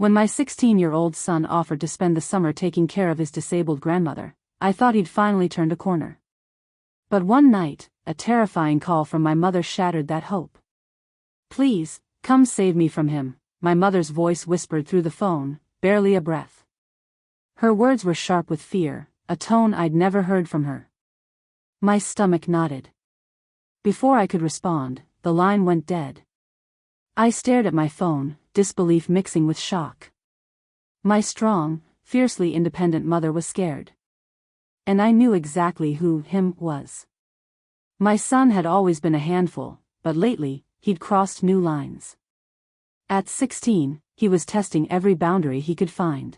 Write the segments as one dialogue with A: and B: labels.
A: When my 16-year-old son offered to spend the summer taking care of his disabled grandmother, I thought he'd finally turned a corner. But one night, a terrifying call from my mother shattered that hope. "Please, come save me from him," my mother's voice whispered through the phone, barely a breath. Her words were sharp with fear, a tone I'd never heard from her. My stomach knotted. Before I could respond, the line went dead. I stared at my phone, disbelief mixing with shock. My strong, fiercely independent mother was scared. And I knew exactly who him was. My son had always been a handful, but lately, he'd crossed new lines. At 16, he was testing every boundary he could find.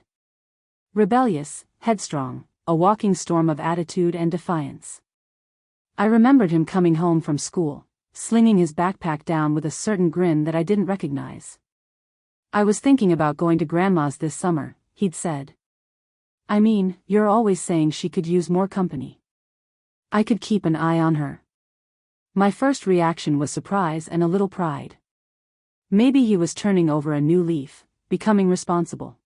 A: Rebellious, headstrong, a walking storm of attitude and defiance. I remembered him coming home from school, slinging his backpack down with a certain grin that I didn't recognize. "I was thinking about going to Grandma's this summer," he'd said. "I mean, you're always saying she could use more company. I could keep an eye on her." My first reaction was surprise and a little pride. Maybe he was turning over a new leaf, becoming responsible.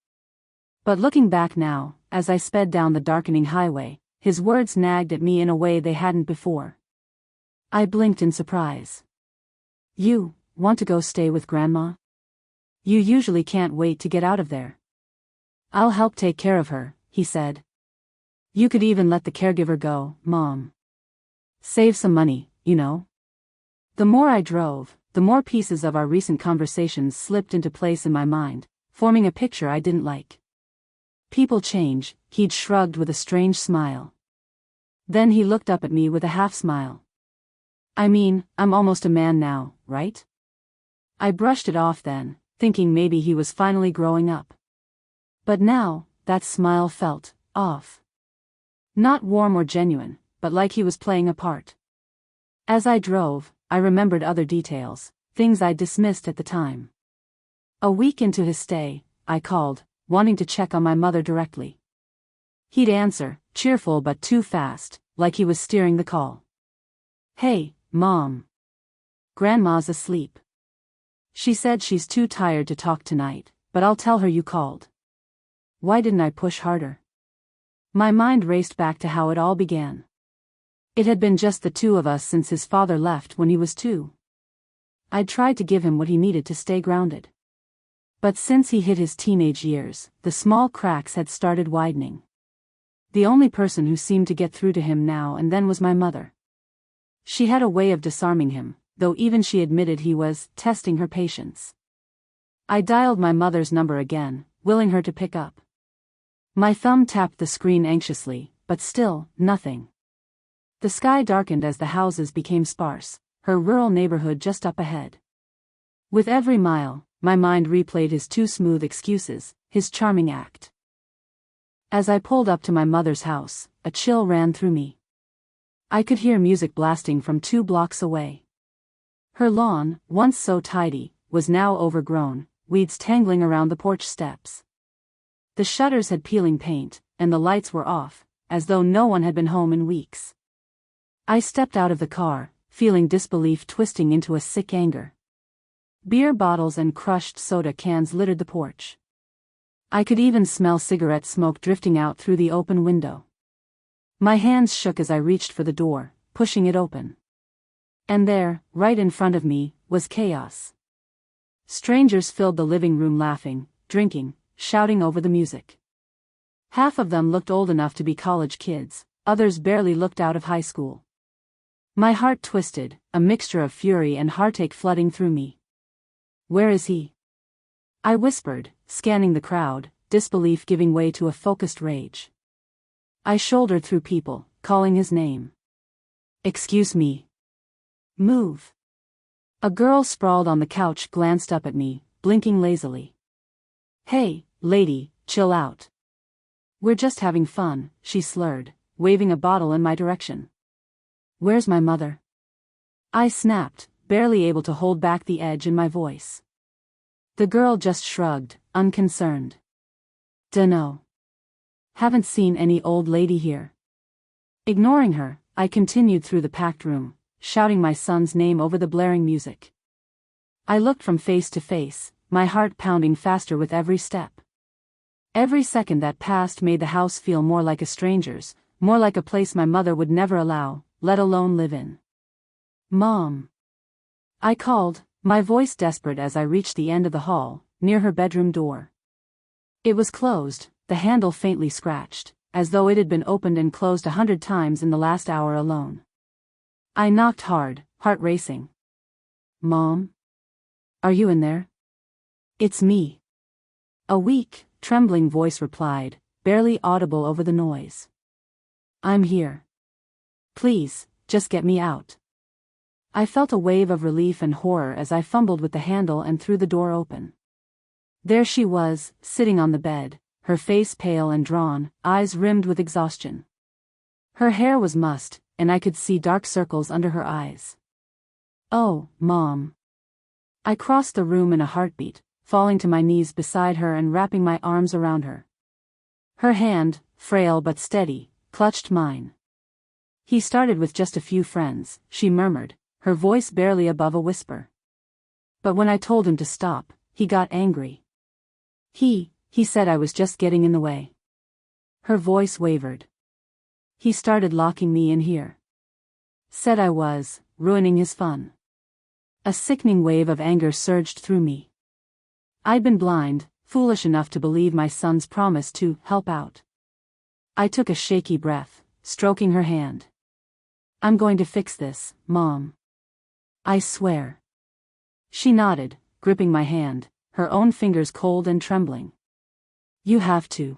A: But looking back now, as I sped down the darkening highway, his words nagged at me in a way they hadn't before. I blinked in surprise. "You want to go stay with Grandma? You usually can't wait to get out of there." "I'll help take care of her," he said. "You could even let the caregiver go, Mom. Save some money, you know." The more I drove, the more pieces of our recent conversations slipped into place in my mind, forming a picture I didn't like. "People change," he'd shrugged with a strange smile. Then he looked up at me with a half-smile. "I mean, I'm almost a man now, right?" I brushed it off then, thinking maybe he was finally growing up. But now, that smile felt off. Not warm or genuine, but like he was playing a part. As I drove, I remembered other details, things I dismissed at the time. A week into his stay, I called, wanting to check on my mother directly. He'd answer, cheerful but too fast, like he was steering the call. "Hey, Mom. Grandma's asleep. She said she's too tired to talk tonight, but I'll tell her you called." Why didn't I push harder? My mind raced back to how it all began. It had been just the two of us since his father left when he was 2. I'd tried to give him what he needed to stay grounded. But since he hit his teenage years, the small cracks had started widening. The only person who seemed to get through to him now and then was my mother. She had a way of disarming him, though even she admitted he was testing her patience. I dialed my mother's number again, willing her to pick up. My thumb tapped the screen anxiously, but still, nothing. The sky darkened as the houses became sparse, her rural neighborhood just up ahead. With every mile, my mind replayed his too smooth excuses, his charming act. As I pulled up to my mother's house, a chill ran through me. I could hear music blasting from 2 blocks away. Her lawn, once so tidy, was now overgrown, weeds tangling around the porch steps. The shutters had peeling paint, and the lights were off, as though no one had been home in weeks. I stepped out of the car, feeling disbelief twisting into a sick anger. Beer bottles and crushed soda cans littered the porch. I could even smell cigarette smoke drifting out through the open window. My hands shook as I reached for the door, pushing it open. And there, right in front of me, was chaos. Strangers filled the living room laughing, drinking, shouting over the music. Half of them looked old enough to be college kids, others barely looked out of high school. My heart twisted, a mixture of fury and heartache flooding through me. "Where is he?" I whispered, scanning the crowd, disbelief giving way to a focused rage. I shouldered through people, calling his name. "Excuse me. Move." A girl sprawled on the couch glanced up at me, blinking lazily. "Hey, lady, chill out. We're just having fun," she slurred, waving a bottle in my direction. "Where's my mother?" I snapped, barely able to hold back the edge in my voice. The girl just shrugged, unconcerned. "Dunno. Haven't seen any old lady here." Ignoring her, I continued through the packed room, shouting my son's name over the blaring music. I looked from face to face, my heart pounding faster with every step. Every second that passed made the house feel more like a stranger's, more like a place my mother would never allow, let alone live in. "Mom!" I called, my voice desperate as I reached the end of the hall, near her bedroom door. It was closed, the handle faintly scratched, as though it had been opened and closed 100 times in the last hour alone. I knocked hard, heart racing. "Mom? Are you in there?" "It's me." A weak, trembling voice replied, barely audible over the noise. "I'm here. Please, just get me out." I felt a wave of relief and horror as I fumbled with the handle and threw the door open. There she was, sitting on the bed, her face pale and drawn, eyes rimmed with exhaustion. Her hair was mussed, and I could see dark circles under her eyes. "Oh, Mom." I crossed the room in a heartbeat, falling to my knees beside her and wrapping my arms around her. Her hand, frail but steady, clutched mine. "He started with just a few friends," she murmured, her voice barely above a whisper. "But when I told him to stop, he got angry. He said I was just getting in the way." Her voice wavered. "He started locking me in here. Said I was ruining his fun." A sickening wave of anger surged through me. I'd been blind, foolish enough to believe my son's promise to help out. I took a shaky breath, stroking her hand. "I'm going to fix this, Mom. I swear." She nodded, gripping my hand, her own fingers cold and trembling. "You have to."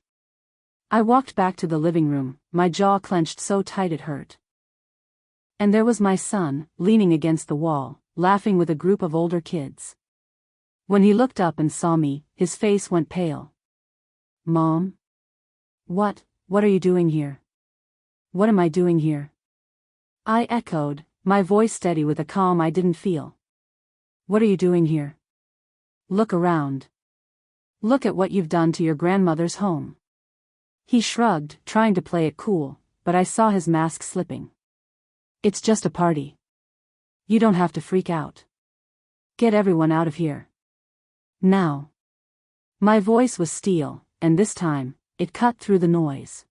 A: I walked back to the living room, my jaw clenched so tight it hurt. And there was my son, leaning against the wall, laughing with a group of older kids. When he looked up and saw me, his face went pale. "Mom? What are you doing here?" "What am I doing here?" I echoed, my voice steady with a calm I didn't feel. "What are you doing here? Look around. Look at what you've done to your grandmother's home." He shrugged, trying to play it cool, but I saw his mask slipping. "It's just a party. You don't have to freak out. Get everyone out of here. Now." My voice was steel, and this time, it cut through the noise.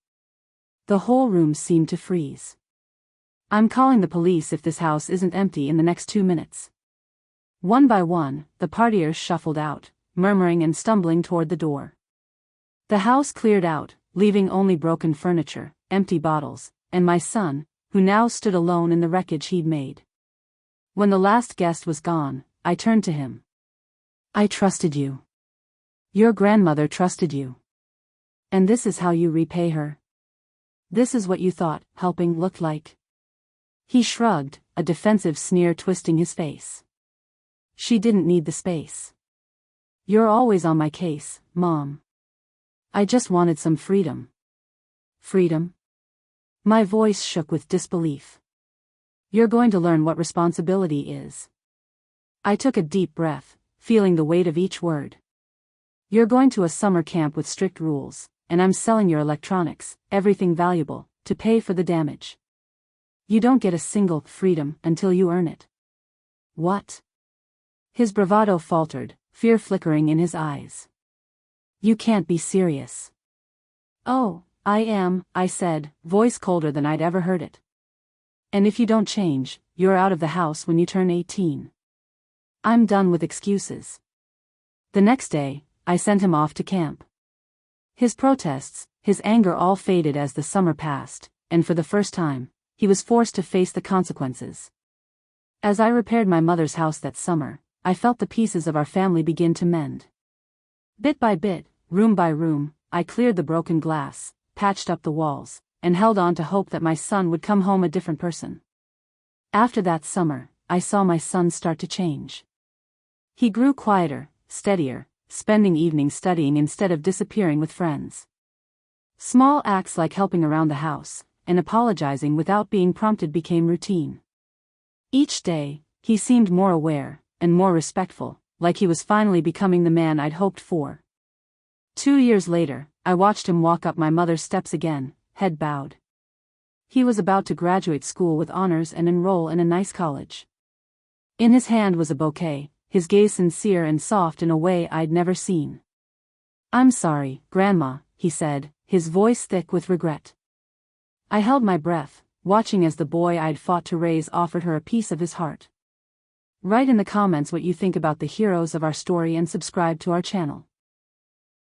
A: The whole room seemed to freeze. "I'm calling the police if this house isn't empty in the next 2 minutes." One by one, the partiers shuffled out, murmuring and stumbling toward the door. The house cleared out, leaving only broken furniture, empty bottles, and my son, who now stood alone in the wreckage he'd made. When the last guest was gone, I turned to him. "I trusted you. Your grandmother trusted you. And this is how you repay her? This is what you thought helping looked like?" He shrugged, a defensive sneer twisting his face. "She didn't need the space. You're always on my case, Mom. I just wanted some freedom." "Freedom?" My voice shook with disbelief. "You're going to learn what responsibility is." I took a deep breath, feeling the weight of each word. "You're going to a summer camp with strict rules, and I'm selling your electronics, everything valuable, to pay for the damage. You don't get a single freedom until you earn it." "What?" His bravado faltered, fear flickering in his eyes. "You can't be serious." "Oh, I am," I said, voice colder than I'd ever heard it. "And if you don't change, you're out of the house when you turn 18. I'm done with excuses." The next day, I sent him off to camp. His protests, his anger all faded as the summer passed, and for the first time, he was forced to face the consequences. As I repaired my mother's house that summer, I felt the pieces of our family begin to mend. Bit by bit, room by room, I cleared the broken glass, patched up the walls, and held on to hope that my son would come home a different person. After that summer, I saw my son start to change. He grew quieter, steadier, spending evenings studying instead of disappearing with friends. Small acts like helping around the house, and apologizing without being prompted became routine. Each day, he seemed more aware, and more respectful, like he was finally becoming the man I'd hoped for. 2 years later, I watched him walk up my mother's steps again, head bowed. He was about to graduate school with honors and enroll in a nice college. In his hand was a bouquet, his gaze sincere and soft in a way I'd never seen. "I'm sorry, Grandma," he said, his voice thick with regret. I held my breath, watching as the boy I'd fought to raise offered her a piece of his heart. Write in the comments what you think about the heroes of our story and subscribe to our channel.